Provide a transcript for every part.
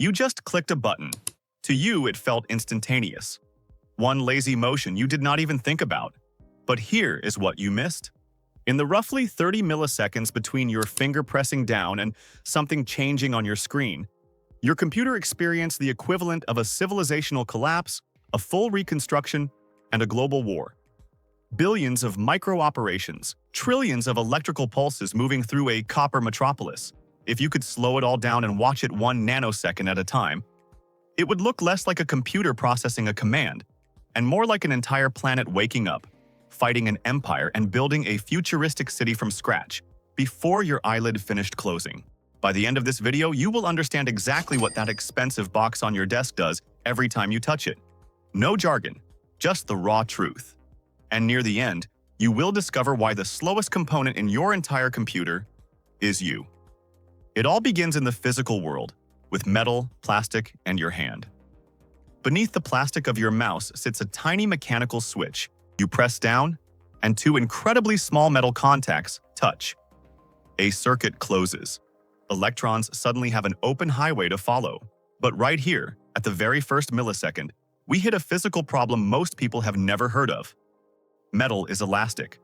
You just clicked a button. To you, it felt instantaneous. One lazy motion you did not even think about. But here is what you missed. In the roughly 30 milliseconds between your finger pressing down and something changing on your screen, your computer experienced the equivalent of a civilizational collapse, a full reconstruction, and a global war. Billions of micro-operations, trillions of electrical pulses moving through a copper metropolis. If you could slow it all down and watch it 1 nanosecond at a time, it would look less like a computer processing a command, and more like an entire planet waking up, fighting an empire and building a futuristic city from scratch, before your eyelid finished closing. By the end of this video, you will understand exactly what that expensive box on your desk does every time you touch it. No jargon, just the raw truth. And near the end, you will discover why the slowest component in your entire computer is you. It all begins in the physical world, with metal, plastic, and your hand. Beneath the plastic of your mouse sits a tiny mechanical switch. You press down, and 2 incredibly small metal contacts touch. A circuit closes. Electrons suddenly have an open highway to follow. But right here, at the very first millisecond, we hit a physical problem most people have never heard of. Metal is elastic.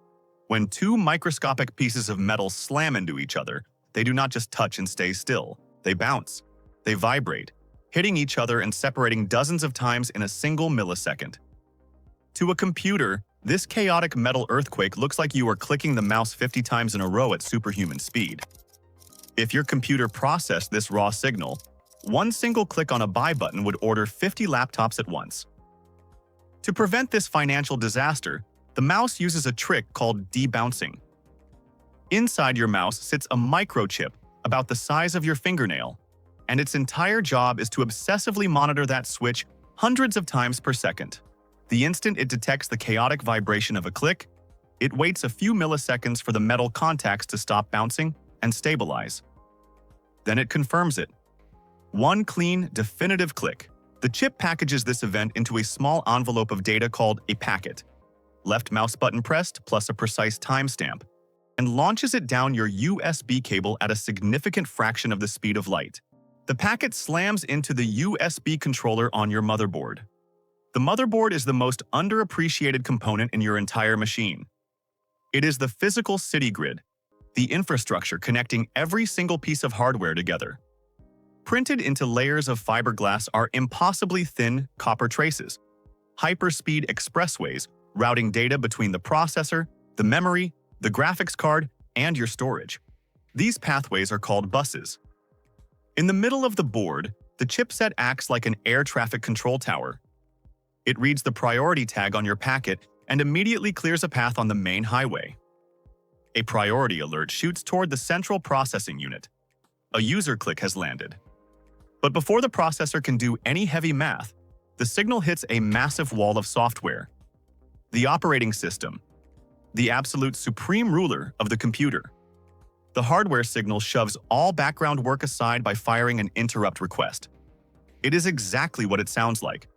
When 2 microscopic pieces of metal slam into each other, they do not just touch and stay still. They bounce. They vibrate, hitting each other and separating dozens of times in a single millisecond. To a computer, this chaotic metal earthquake looks like you are clicking the mouse 50 times in a row at superhuman speed. If your computer processed this raw signal, one single click on a buy button would order 50 laptops at once. To prevent this financial disaster, the mouse uses a trick called debouncing. Inside your mouse sits a microchip about the size of your fingernail, and its entire job is to obsessively monitor that switch hundreds of times per second. The instant it detects the chaotic vibration of a click, it waits a few milliseconds for the metal contacts to stop bouncing and stabilize. Then it confirms it. One clean, definitive click. The chip packages this event into a small envelope of data called a packet. Left mouse button pressed plus a precise timestamp, and launches it down your USB cable at a significant fraction of the speed of light. The packet slams into the USB controller on your motherboard. The motherboard is the most underappreciated component in your entire machine. It is the physical city grid, the infrastructure connecting every single piece of hardware together. Printed into layers of fiberglass are impossibly thin copper traces, hyperspeed expressways routing data between the processor, the memory, the graphics card, and your storage. These pathways are called buses. In the middle of the board, the chipset acts like an air traffic control tower. It reads the priority tag on your packet and immediately clears a path on the main highway. A priority alert shoots toward the central processing unit. A user click has landed. But before the processor can do any heavy math, the signal hits a massive wall of software. The operating system, the absolute supreme ruler of the computer. The hardware signal shoves all background work aside by firing an interrupt request. It is exactly what it sounds like.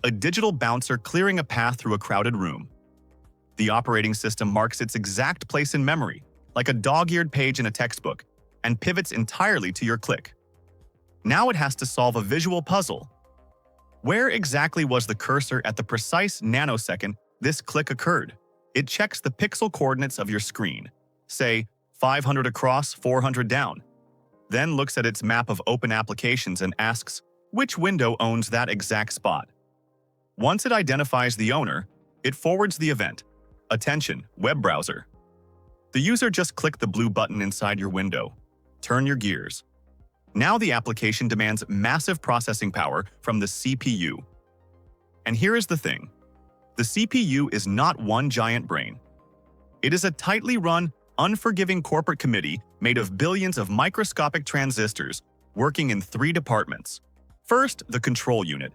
A digital bouncer clearing a path through a crowded room. The operating system marks its exact place in memory, like a dog-eared page in a textbook, and pivots entirely to your click. Now it has to solve a visual puzzle. Where exactly was the cursor at the precise nanosecond this click occurred? It checks the pixel coordinates of your screen, say 500 across, 400 down, then looks at its map of open applications and asks which window owns that exact spot. Once it identifies the owner, it forwards the event. Attention, web browser. The user just clicked the blue button inside your window. Turn your gears. Now the application demands massive processing power from the CPU. And here is the thing. The CPU is not one giant brain. It is a tightly run, unforgiving corporate committee made of billions of microscopic transistors working in 3 departments. First, the control unit,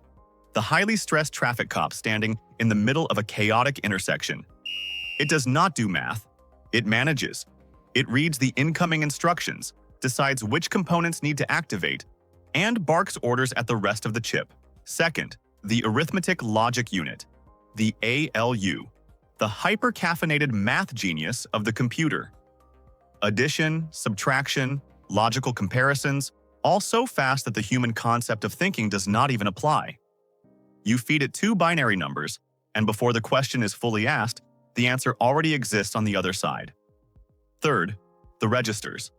the highly stressed traffic cop standing in the middle of a chaotic intersection. It does not do math. It manages. It reads the incoming instructions, decides which components need to activate, and barks orders at the rest of the chip. Second, the arithmetic logic unit, the ALU, the hyper-caffeinated math genius of the computer. Addition, subtraction, logical comparisons, all so fast that the human concept of thinking does not even apply. You feed it two binary numbers, and before the question is fully asked, the answer already exists on the other side. Third, the registers.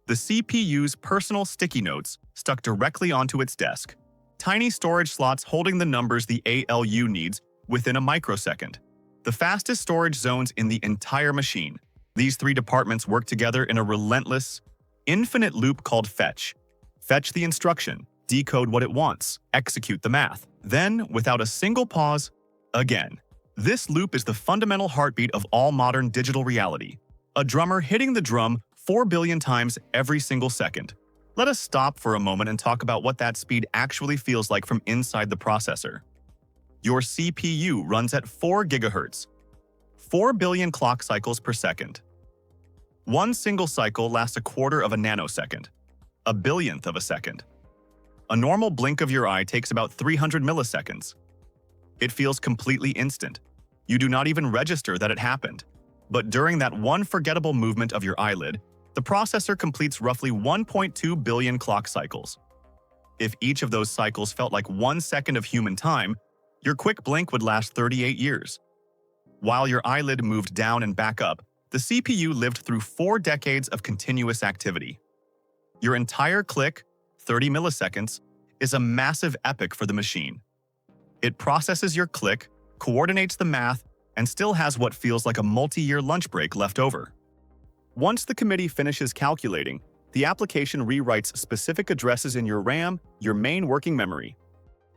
The CPU's personal sticky notes stuck directly onto its desk. Tiny storage slots holding the numbers the ALU needs within a microsecond. The fastest storage zones in the entire machine. These three departments work together in a relentless, infinite loop called fetch. Fetch the instruction, decode what it wants, execute the math. Then, without a single pause, again. This loop is the fundamental heartbeat of all modern digital reality. A drummer hitting the drum 4 billion times every single second. Let us stop for a moment and talk about what that speed actually feels like from inside the processor. Your CPU runs at 4 GHz, 4 billion clock cycles per second. One single cycle lasts a quarter of a nanosecond, a billionth of a second. A normal blink of your eye takes about 300 milliseconds. It feels completely instant. You do not even register that it happened. But during that one forgettable movement of your eyelid, the processor completes roughly 1.2 billion clock cycles. If each of those cycles felt like 1 second of human time, your quick blink would last 38 years. While your eyelid moved down and back up, the CPU lived through 4 decades of continuous activity. Your entire click, 30 milliseconds, is a massive epic for the machine. It processes your click, coordinates the math, and still has what feels like a multi-year lunch break left over. Once the committee finishes calculating, the application rewrites specific addresses in your RAM, your main working memory.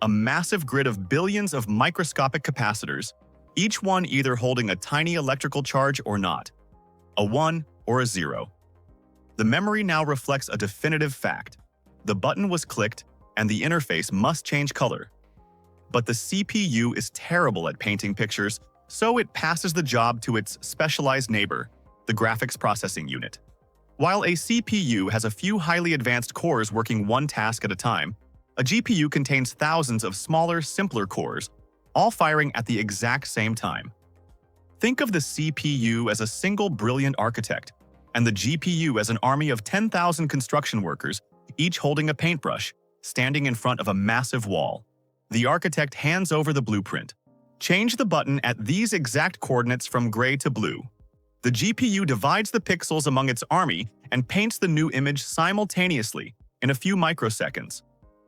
A massive grid of billions of microscopic capacitors, each one either holding a tiny electrical charge or not, a 1 or a 0. The memory now reflects a definitive fact. The button was clicked, and the interface must change color. But the CPU is terrible at painting pictures, so it passes the job to its specialized neighbor, the graphics processing unit. While a CPU has a few highly advanced cores working one task at a time, a GPU contains thousands of smaller, simpler cores, all firing at the exact same time. Think of the CPU as a single brilliant architect, and the GPU as an army of 10,000 construction workers, each holding a paintbrush, standing in front of a massive wall. The architect hands over the blueprint. Change the button at these exact coordinates from gray to blue. The GPU divides the pixels among its army and paints the new image simultaneously in a few microseconds.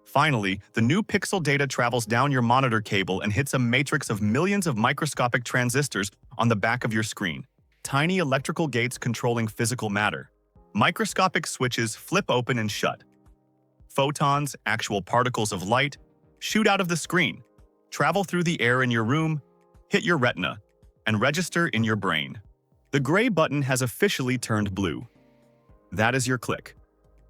Finally, the new pixel data travels down your monitor cable and hits a matrix of millions of microscopic transistors on the back of your screen. Tiny electrical gates controlling physical matter. Microscopic switches flip open and shut. Photons, actual particles of light, shoot out of the screen, travel through the air in your room, hit your retina, and register in your brain. The gray button has officially turned blue. That is your click.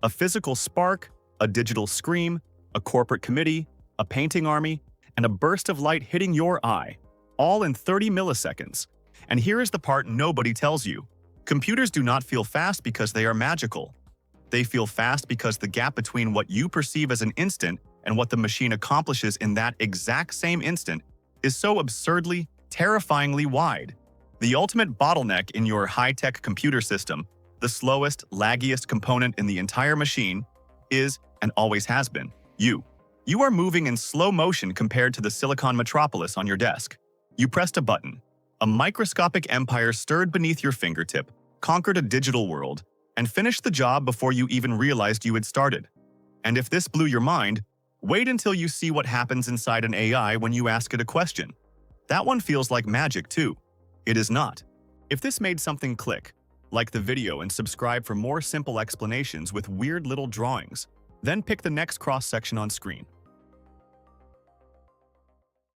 A physical spark, a digital scream, a corporate committee, a painting army, and a burst of light hitting your eye, all in 30 milliseconds. And here is the part nobody tells you. Computers do not feel fast because they are magical. They feel fast because the gap between what you perceive as an instant and what the machine accomplishes in that exact same instant is so absurdly, terrifyingly wide. The ultimate bottleneck in your high-tech computer system, the slowest, laggiest component in the entire machine, is, and always has been, you. You are moving in slow motion compared to the silicon metropolis on your desk. You pressed a button. A microscopic empire stirred beneath your fingertip, conquered a digital world, and finished the job before you even realized you had started. And if this blew your mind, wait until you see what happens inside an AI when you ask it a question. That one feels like magic too. It is not. If this made something click, like the video and subscribe for more simple explanations with weird little drawings. Then pick the next cross-section on screen.